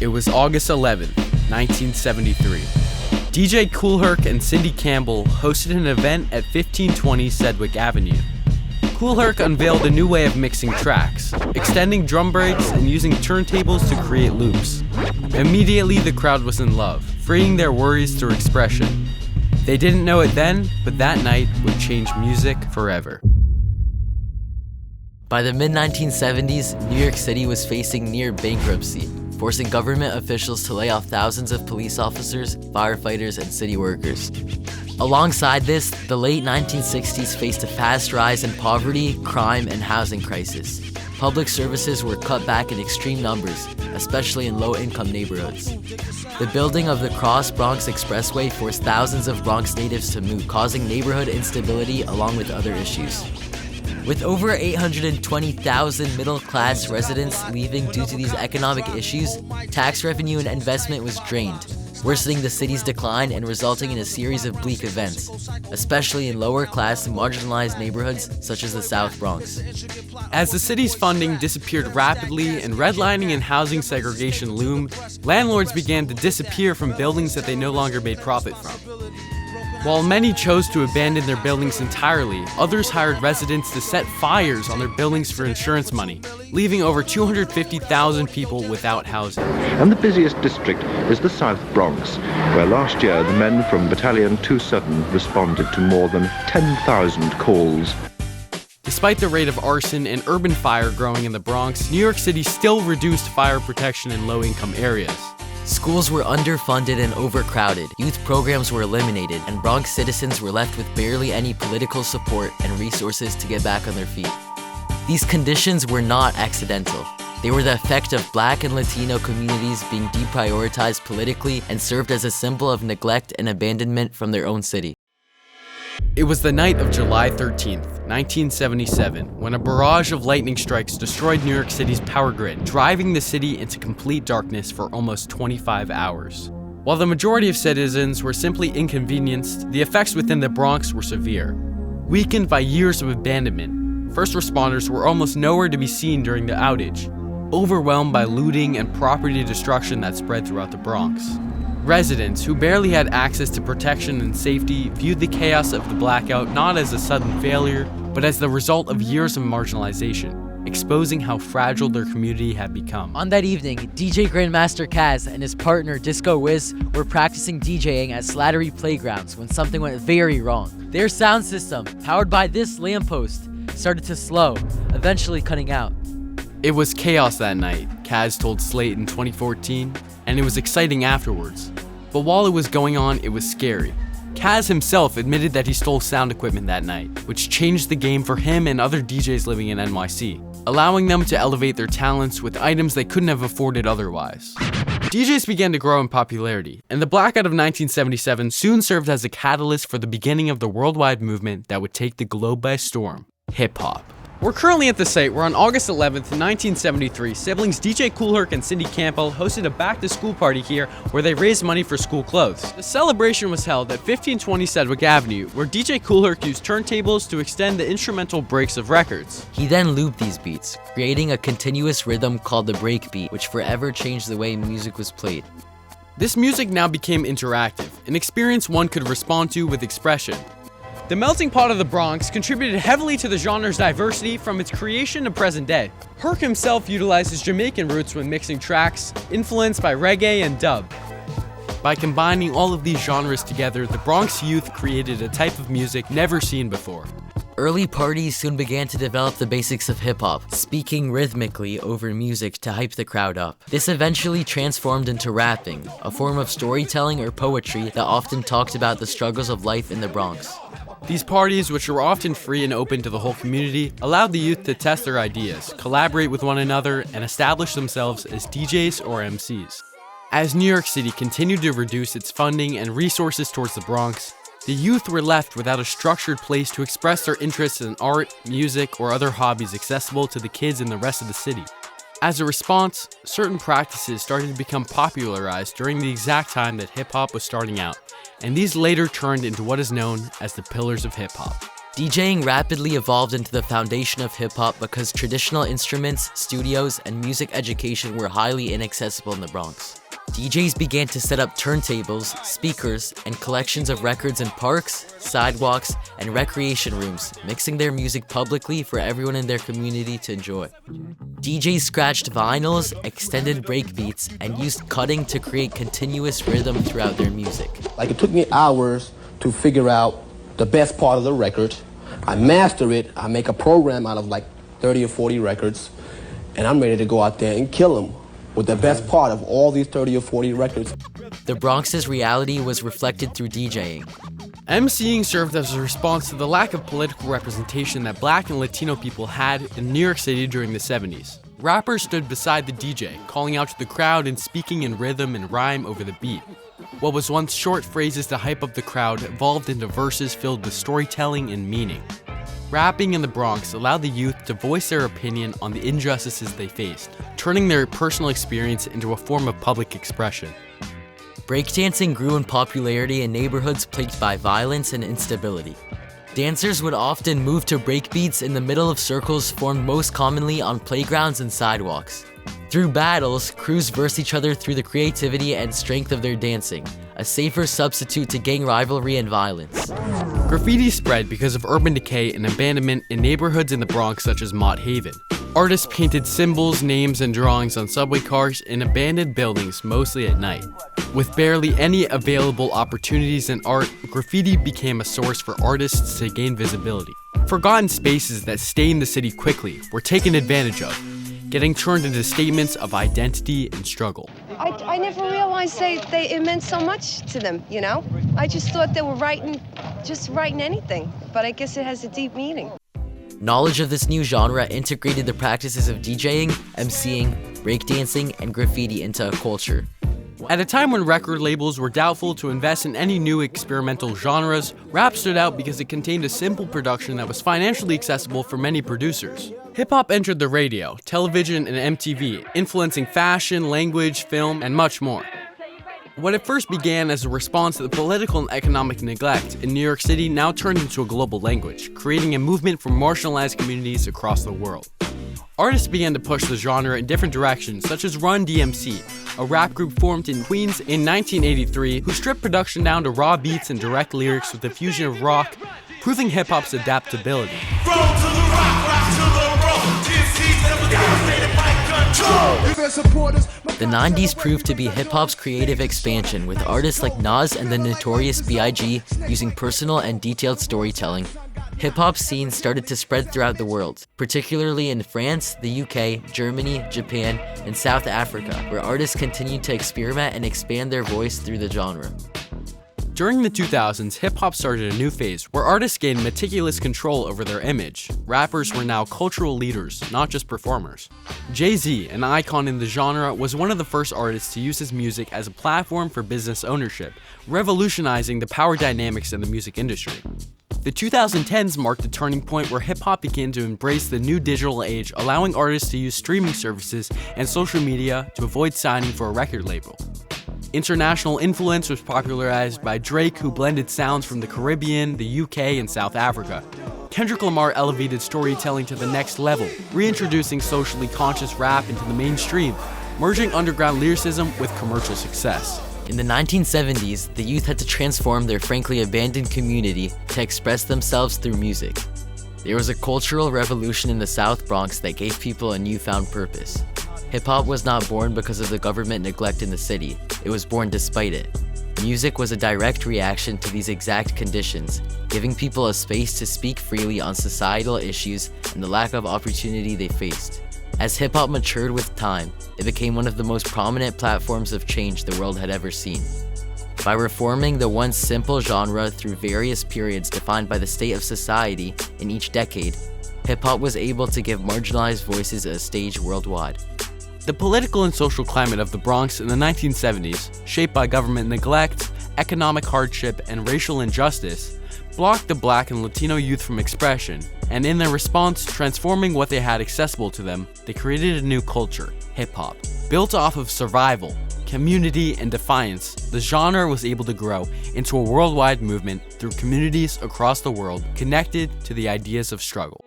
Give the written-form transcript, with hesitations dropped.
It was August 11th, 1973. DJ Kool Herc and Cindy Campbell hosted an event at 1520 Sedgwick Avenue. Kool Herc unveiled a new way of mixing tracks, extending drum breaks and using turntables to create loops. Immediately, the crowd was in love, freeing their worries through expression. They didn't know it then, but that night would change music forever. By the mid-1970s, New York City was facing near bankruptcy, forcing government officials to lay off thousands of police officers, firefighters, and city workers. Alongside this, the late 1960s faced a fast rise in poverty, crime, and housing crisis. Public services were cut back in extreme numbers, especially in low-income neighborhoods. The building of the Cross-Bronx Expressway forced thousands of Bronx natives to move, causing neighborhood instability along with other issues. With over 820,000 middle-class residents leaving due to these economic issues, tax revenue and investment was drained, worsening the city's decline and resulting in a series of bleak events, especially in lower-class, marginalized neighborhoods such as the South Bronx. As the city's funding disappeared rapidly and redlining and housing segregation loomed, landlords began to disappear from buildings that they no longer made profit from. While many chose to abandon their buildings entirely, others hired residents to set fires on their buildings for insurance money, leaving over 250,000 people without housing. And the busiest district is the South Bronx, where last year the men from Battalion 2-7 responded to more than 10,000 calls. Despite the rate of arson and urban fire growing in the Bronx, New York City still reduced fire protection in low-income areas. Schools were underfunded and overcrowded, youth programs were eliminated, and Bronx citizens were left with barely any political support and resources to get back on their feet. These conditions were not accidental. They were the effect of Black and Latino communities being deprioritized politically and served as a symbol of neglect and abandonment from their own city. It was the night of July 13th, 1977, when a barrage of lightning strikes destroyed New York City's power grid, driving the city into complete darkness for almost 25 hours. While the majority of citizens were simply inconvenienced, the effects within the Bronx were severe. Weakened by years of abandonment, first responders were almost nowhere to be seen during the outage, overwhelmed by looting and property destruction that spread throughout the Bronx. Residents, who barely had access to protection and safety, viewed the chaos of the blackout not as a sudden failure, but as the result of years of marginalization, exposing how fragile their community had become. On that evening, DJ Grandmaster Kaz and his partner Disco Wiz were practicing DJing at Slattery Playgrounds when something went very wrong. Their sound system, powered by this lamppost, started to slow, eventually cutting out. It was chaos that night, Kaz told Slate in 2014, and it was exciting afterwards. But while it was going on, it was scary. Kaz himself admitted that he stole sound equipment that night, which changed the game for him and other DJs living in NYC, allowing them to elevate their talents with items they couldn't have afforded otherwise. DJs began to grow in popularity, and the blackout of 1977 soon served as a catalyst for the beginning of the worldwide movement that would take the globe by storm: hip-hop. We're currently at the site where on August 11th, 1973, siblings DJ Kool Herc and Cindy Campbell hosted a back-to-school party here where they raised money for school clothes. The celebration was held at 1520 Sedgwick Avenue, where DJ Kool Herc used turntables to extend the instrumental breaks of records. He then looped these beats, creating a continuous rhythm called the breakbeat, which forever changed the way music was played. This music now became interactive, an experience one could respond to with expression. The melting pot of the Bronx contributed heavily to the genre's diversity from its creation to present day. Herc himself utilized his Jamaican roots when mixing tracks, influenced by reggae and dub. By combining all of these genres together, the Bronx youth created a type of music never seen before. Early parties soon began to develop the basics of hip-hop, speaking rhythmically over music to hype the crowd up. This eventually transformed into rapping, a form of storytelling or poetry that often talked about the struggles of life in the Bronx. These parties, which were often free and open to the whole community, allowed the youth to test their ideas, collaborate with one another, and establish themselves as DJs or MCs. As New York City continued to reduce its funding and resources towards the Bronx, the youth were left without a structured place to express their interests in art, music, or other hobbies accessible to the kids in the rest of the city. As a response, certain practices started to become popularized during the exact time that hip-hop was starting out, and these later turned into what is known as the pillars of hip-hop. DJing rapidly evolved into the foundation of hip-hop because traditional instruments, studios, and music education were highly inaccessible in the Bronx. DJs began to set up turntables, speakers, and collections of records in parks, sidewalks, and recreation rooms, mixing their music publicly for everyone in their community to enjoy. DJs scratched vinyls, extended breakbeats, and used cutting to create continuous rhythm throughout their music. Like, it took me hours to figure out the best part of the record. I master it, I make a program out of like 30 or 40 records, and I'm ready to go out there and kill them with the best part of all these 30 or 40 records. The Bronx's reality was reflected through DJing. MCing served as a response to the lack of political representation that Black and Latino people had in New York City during the 70s. Rappers stood beside the DJ, calling out to the crowd and speaking in rhythm and rhyme over the beat. What was once short phrases to hype up the crowd evolved into verses filled with storytelling and meaning. Rapping in the Bronx allowed the youth to voice their opinion on the injustices they faced, turning their personal experience into a form of public expression. Breakdancing grew in popularity in neighborhoods plagued by violence and instability. Dancers would often move to breakbeats in the middle of circles formed most commonly on playgrounds and sidewalks. Through battles, crews versed each other through the creativity and strength of their dancing, a safer substitute to gang rivalry and violence. Graffiti spread because of urban decay and abandonment in neighborhoods in the Bronx such as Mott Haven. Artists painted symbols, names, and drawings on subway cars in abandoned buildings, mostly at night. With barely any available opportunities in art, graffiti became a source for artists to gain visibility. Forgotten spaces that stained the city quickly were taken advantage of, getting turned into statements of identity and struggle. I never realized it meant so much to them, you know? I just thought they were writing anything, but I guess it has a deep meaning. Knowledge of this new genre integrated the practices of DJing, MCing, breakdancing, and graffiti into a culture. At a time when record labels were doubtful to invest in any new experimental genres, rap stood out because it contained a simple production that was financially accessible for many producers. Hip-hop entered the radio, television, and MTV, influencing fashion, language, film, and much more. What at first began as a response to the political and economic neglect in New York City now turned into a global language, creating a movement for marginalized communities across the world. Artists began to push the genre in different directions, such as Run DMC, a rap group formed in Queens in 1983 who stripped production down to raw beats and direct lyrics with a fusion of rock, proving hip-hop's adaptability. The 90s proved to be hip-hop's creative expansion, with artists like Nas and the Notorious B.I.G. using personal and detailed storytelling. Hip-hop scenes started to spread throughout the world, particularly in France, the UK, Germany, Japan, and South Africa, where artists continued to experiment and expand their voice through the genre. During the 2000s, hip-hop started a new phase where artists gained meticulous control over their image. Rappers were now cultural leaders, not just performers. Jay-Z, an icon in the genre, was one of the first artists to use his music as a platform for business ownership, revolutionizing the power dynamics in the music industry. The 2010s marked a turning point where hip-hop began to embrace the new digital age, allowing artists to use streaming services and social media to avoid signing for a record label. International influence was popularized by Drake, who blended sounds from the Caribbean, the UK, and South Africa. Kendrick Lamar elevated storytelling to the next level, reintroducing socially conscious rap into the mainstream, merging underground lyricism with commercial success. In the 1970s, the youth had to transform their frankly abandoned community to express themselves through music. There was a cultural revolution in the South Bronx that gave people a newfound purpose. Hip-hop was not born because of the government neglect in the city, it was born despite it. Music was a direct reaction to these exact conditions, giving people a space to speak freely on societal issues and the lack of opportunity they faced. As hip-hop matured with time, it became one of the most prominent platforms of change the world had ever seen. By reforming the once simple genre through various periods defined by the state of society in each decade, hip-hop was able to give marginalized voices a stage worldwide. The political and social climate of the Bronx in the 1970s, shaped by government neglect, economic hardship, and racial injustice, blocked the Black and Latino youth from expression, and in their response, transforming what they had accessible to them, they created a new culture, hip-hop. Built off of survival, community, and defiance, the genre was able to grow into a worldwide movement through communities across the world connected to the ideas of struggle.